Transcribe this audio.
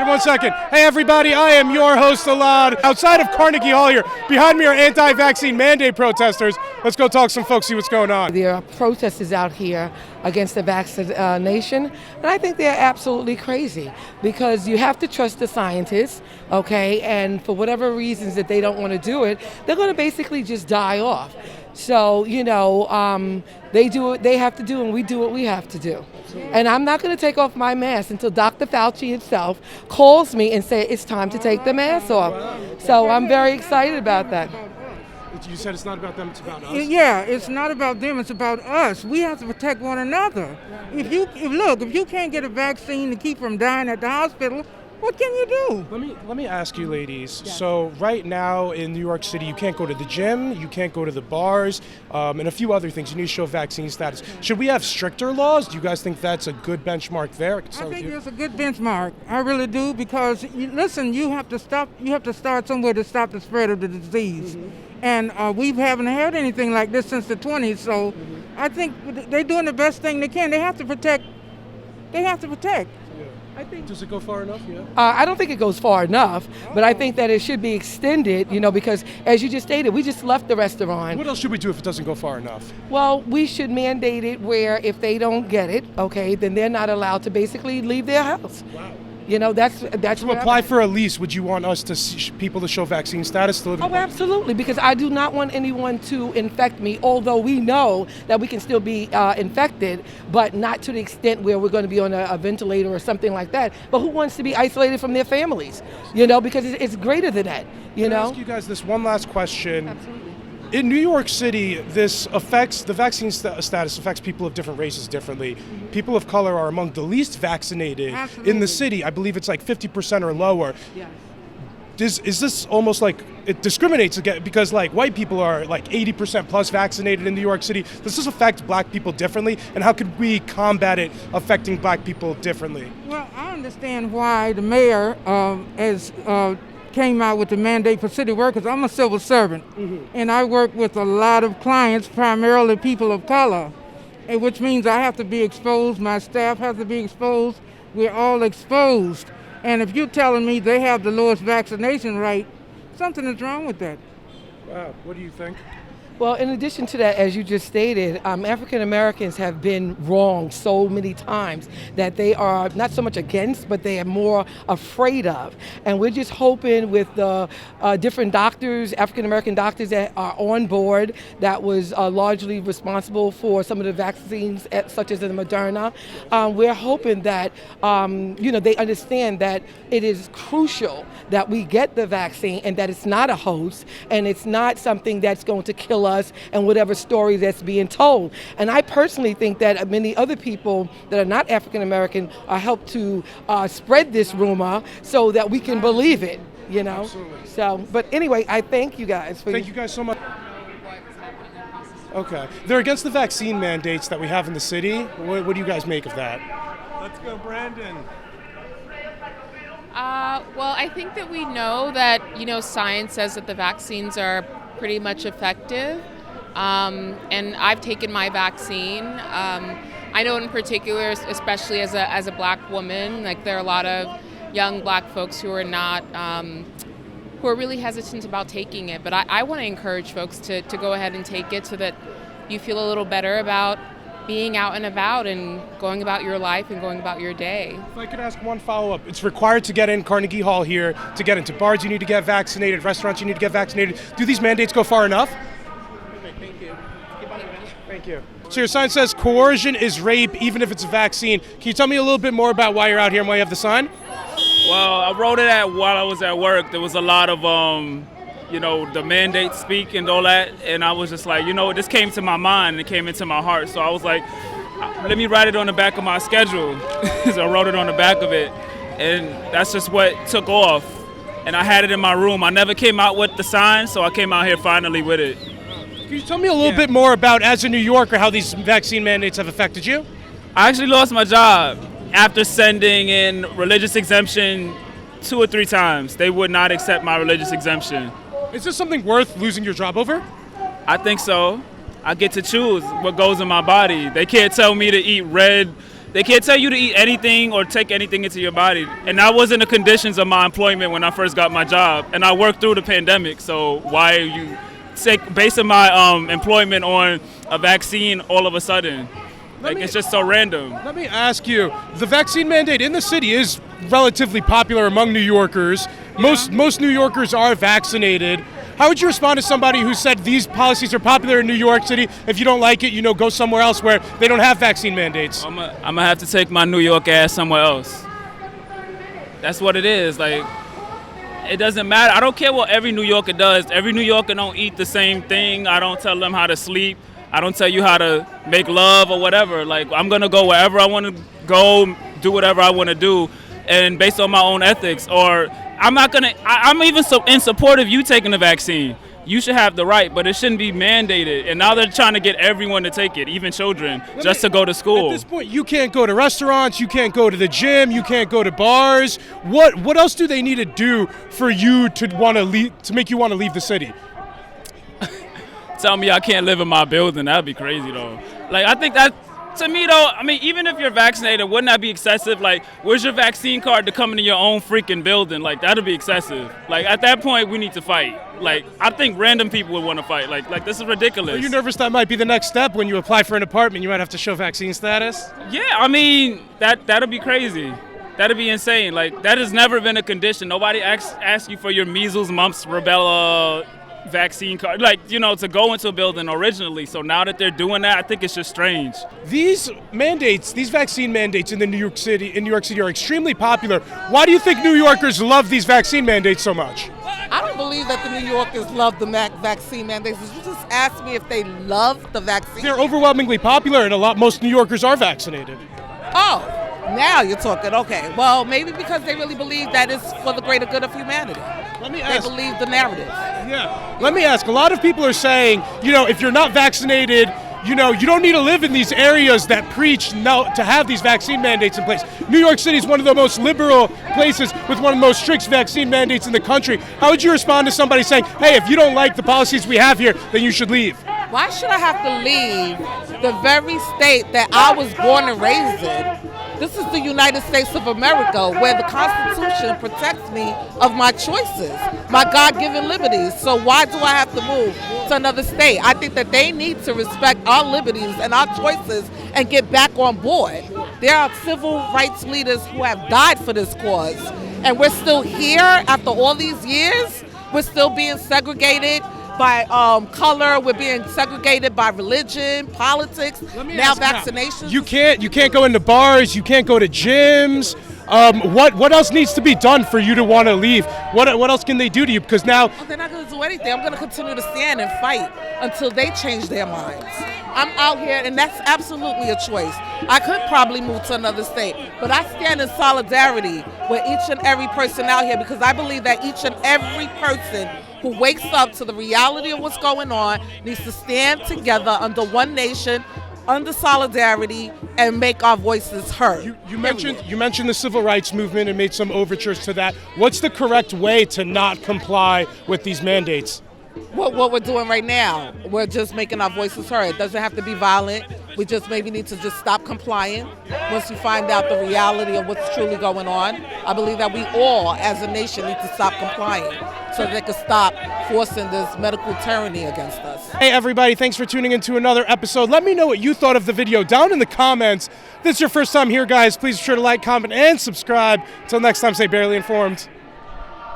1 second. Hey, everybody, I am your host, Elad. Outside of Carnegie Hall here, behind me are anti-vaccine mandate protesters. Let's go talk to some folks, see what's going on. There are protesters out here against the vaccination, and I think they're absolutely crazy because you have to trust the scientists, okay, and for whatever reasons that they don't want to do it, they're going to basically just die off. So, they do what they have to do and we do what we have to do. And I'm not going to take off my mask until Dr. Fauci himself calls me and says it's time to take the mask off. So I'm very excited about that. You said it's not about them, it's about us? Yeah, it's not about them, it's about us. We have to protect one another. If you can't get a vaccine to keep from dying at the hospital, what can you do? Let me ask you, ladies. Yeah. So right now in New York City, you can't go to the gym, you can't go to the bars, and a few other things. You need to show vaccine status. Should we have stricter laws? Do you guys think that's a good benchmark there? I think it's a good benchmark. I really do, because you have to start somewhere to stop the spread of the disease. Mm-hmm. And we haven't had anything like this since the 20s. So I think they're doing the best thing they can. They have to protect. I think. Does it go far enough? Yeah. I don't think it goes far enough, but I think that it should be extended, because as you just stated, we just left the restaurant. What else should we do if it doesn't go far enough? Well, we should mandate it where if they don't get it, okay, then they're not allowed to basically leave their house. Wow. That's to apply for a lease. Would you want us to people to show vaccine status to live? Oh, absolutely, because I do not want anyone to infect me. Although we know that we can still be infected, but not to the extent where we're going to be on a ventilator or something like that. But who wants to be isolated from their families? Because it's greater than that. Can I ask you guys this one last question? Absolutely. In New York City, the vaccine status affects people of different races differently. Mm-hmm. People of color are among the least vaccinated in the city. I believe it's like 50% or lower. Yes. Is this almost like it discriminates again because like white people are like 80% plus vaccinated in New York City? Does this affect black people differently? And how could we combat it affecting black people differently? Well, I understand why the mayor came out with the mandate for city workers. I'm a civil servant, and I work with a lot of clients, primarily people of color, which means I have to be exposed, my staff has to be exposed, we're all exposed. And if you're telling me they have the lowest vaccination rate, something is wrong with that. Wow, what do you think? Well, in addition to that, as you just stated, African Americans have been wronged so many times that they are not so much against, but they are more afraid of. And we're just hoping with the different doctors, African American doctors that are on board, that was largely responsible for some of the vaccines, such as the Moderna. We're hoping that they understand that it is crucial that we get the vaccine and that it's not a hoax and it's not something that's going to kill us and whatever story that's being told. And I personally think that many other people that are not African American are helped to spread this rumor so that we can believe it, Absolutely. So, but anyway, I thank you guys. Thank you guys so much. Okay. They're against the vaccine mandates that we have in the city. What do you guys make of that? Let's go, Brandon. Well, I think that we know that, science says that the vaccines are pretty much effective. And I've taken my vaccine. I know in particular, especially as a black woman, like there are a lot of young black folks who are not, who are really hesitant about taking it. But I want to encourage folks to go ahead and take it so that you feel a little better about being out and about and going about your life and going about your day. If I could ask one follow-up, it's required to get in Carnegie Hall here. To get into bars, you need to get vaccinated. Restaurants, you need to get vaccinated. Do these mandates go far enough? Thank you. Thank you. So your sign says coercion is rape, even if it's a vaccine. Can you tell me a little bit more about why you're out here and why you have the sign? Well, I wrote it while I was at work. There was a lot of the mandate speak and all that, and I was just like, this came to my mind and it came into my heart. So I was like, let me write it on the back of my schedule. So I wrote it on the back of it, and that's just what took off. And I had it in my room. I never came out with the sign, so I came out here finally with it. Can you tell me a little bit more about, as a New Yorker, how these vaccine mandates have affected you? I actually lost my job after sending in religious exemption 2 or 3 times. They would not accept my religious exemption. Is this something worth losing your job over? I think so. I get to choose what goes in my body. They can't tell me to eat red They can't tell you to eat anything or take anything into your body. And that wasn't the conditions of my employment when I first got my job. And I worked through the pandemic, so why are you basing my employment on a vaccine all of a sudden? It's just so random. Let me ask you, the vaccine mandate in the city is relatively popular among New Yorkers. Most New Yorkers are vaccinated. How would you respond to somebody who said these policies are popular in New York City? If you don't like it, go somewhere else where they don't have vaccine mandates. I'm gonna have to take my New York ass somewhere else. That's what it is. Like, it doesn't matter. I don't care what every New Yorker does. Every New Yorker don't eat the same thing. I don't tell them how to sleep. I don't tell you how to make love or whatever. Like, I'm gonna go wherever I want to go, do whatever I want to do, and based on my own ethics. Or I'm even in support of you taking the vaccine. You should have the right, but it shouldn't be mandated. And now they're trying to get everyone to take it, even children, just to go to school. At this point, you can't go to restaurants, you can't go to the gym, you can't go to bars. What else do they need to do for you to want to leave, to make you want to leave the city? Tell me I can't live in my building. That'd be crazy, though. Like, I think that, to me, though, I mean, even if you're vaccinated, wouldn't that be excessive? Like, where's your vaccine card to come into your own freaking building? Like, that'd be excessive. Like, at that point, we need to fight. Like, I think random people would want to fight. Like this is ridiculous. Are you nervous that might be the next step when you apply for an apartment? You might have to show vaccine status? Yeah, I mean, that'd be crazy. That'd be insane. Like, that has never been a condition. Nobody asks you for your measles, mumps, rubella vaccine card, to go into a building originally. So now that they're doing that, I think it's just strange. These vaccine mandates in New York City are extremely popular. Why do you think New Yorkers love these vaccine mandates so much? I don't believe that the New Yorkers love the vaccine mandates. You just asked me if they love the vaccine. They're overwhelmingly popular, and most New Yorkers are vaccinated. Oh, now you're talking. Okay, well, maybe because they really believe that it's for the greater good of humanity. They believe the narrative. Yeah. Let me ask. A lot of people are saying, if you're not vaccinated, you don't need to live in these areas that preach to have these vaccine mandates in place. New York City is one of the most liberal places with one of the most strict vaccine mandates in the country. How would you respond to somebody saying, hey, if you don't like the policies we have here, then you should leave? Why should I have to leave the very state that I was born and raised in? This is the United States of America, where the Constitution protects me of my choices, my God-given liberties. So why do I have to move to another state? I think that they need to respect our liberties and our choices and get back on board. There are civil rights leaders who have died for this cause, and we're still here after all these years. We're still being segregated by color. We're being segregated by religion, politics, now vaccinations. You can't go into bars. You can't go to gyms. What else needs to be done for you to want to leave? What else can they do to you? Because now they're not going to do anything. I'm going to continue to stand and fight until they change their minds. I'm out here, and that's absolutely a choice. I could probably move to another state, but I stand in solidarity with each and every person out here, because I believe that each and every person who wakes up to the reality of what's going on needs to stand together under one nation, under solidarity, and make our voices heard. You mentioned the civil rights movement and made some overtures to that. What's the correct way to not comply with these mandates? What we're doing right now, we're just making our voices heard. It doesn't have to be violent. We just maybe need to just stop complying once we find out the reality of what's truly going on. I believe that we all, as a nation, need to stop complying so that they can stop forcing this medical tyranny against us. Hey everybody, thanks for tuning into another episode. Let me know what you thought of the video down in the comments. If this is your first time here, guys, please be sure to like, comment, and subscribe. Until next time, stay barely informed.